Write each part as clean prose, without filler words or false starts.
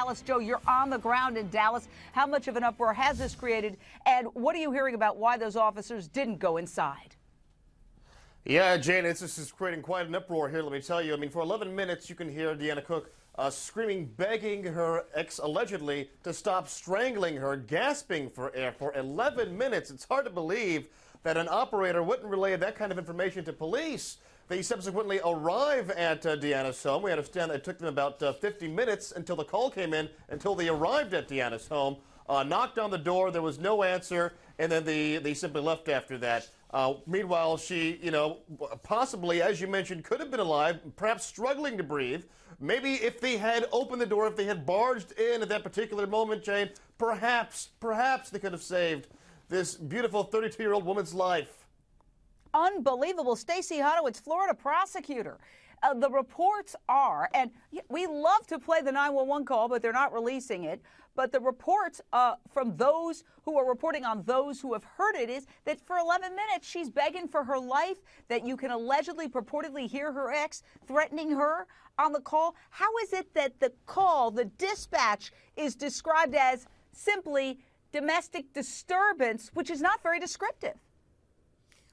Dallas. Joe, you're on the ground in Dallas. How much of an uproar has this created? And what are you hearing about why those officers didn't go inside? Yeah, Jane, this is creating quite an uproar here, let me tell you. I mean, for 11 minutes, you can hear Deanna Cook screaming, begging her ex, allegedly, to stop strangling her, gasping for air for 11 minutes. It's hard to believe that an operator wouldn't relay that kind of information to police. They subsequently arrive at Deanna's home. We understand that it took them about 50 minutes until the call came in, until they arrived at Deanna's home. Knocked on the door, there was no answer, and then they simply left after that. Meanwhile, she, possibly, as you mentioned, could have been alive, perhaps struggling to breathe. Maybe if they had opened the door, if they had barged in at that particular moment, Jane, perhaps they could have saved this beautiful 32-year-old woman's life. Unbelievable. Stacey Honowitz, Florida prosecutor. The reports are, and we love to play the 911 call, but they're not releasing it. But the reports from those who are reporting on those who have heard it is that for 11 minutes, she's begging for her life, that you can allegedly, purportedly hear her ex threatening her on the call. How is it that the call, the dispatch, is described as simply domestic disturbance, which is not very descriptive?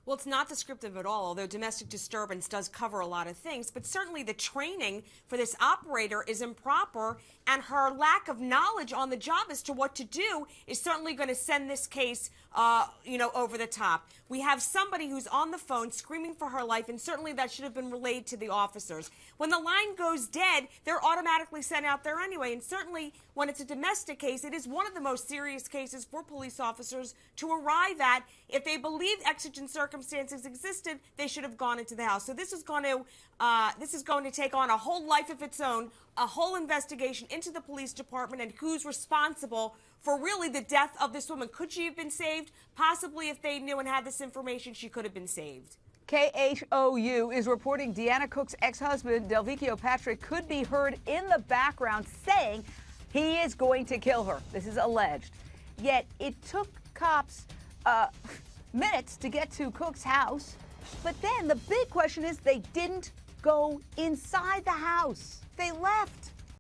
Well, it's not descriptive at all, although domestic disturbance does cover a lot of things. But certainly the training for this operator is improper, and her lack of knowledge on the job as to what to do is certainly going to send this case, over the top. We have somebody who's on the phone screaming for her life, and certainly that should have been relayed to the officers. When the line goes dead, they're automatically sent out there anyway. And certainly when it's a domestic case, it is one of the most serious cases for police officers to arrive at. If they believe exigent circumstances existed, they should have gone into the house. So this is going to take on a whole life of its own, a whole investigation into the police department and who's responsible for really the death of this woman. Could she have been saved? Possibly, if they knew and had this information, she could have been saved. KHOU is reporting Deanna Cook's ex-husband, Delvecchio Patrick, could be heard in the background saying he is going to kill her. This is alleged. Yet it took cops minutes to get to Cook's house. But then the big question is they didn't go inside the house. They left.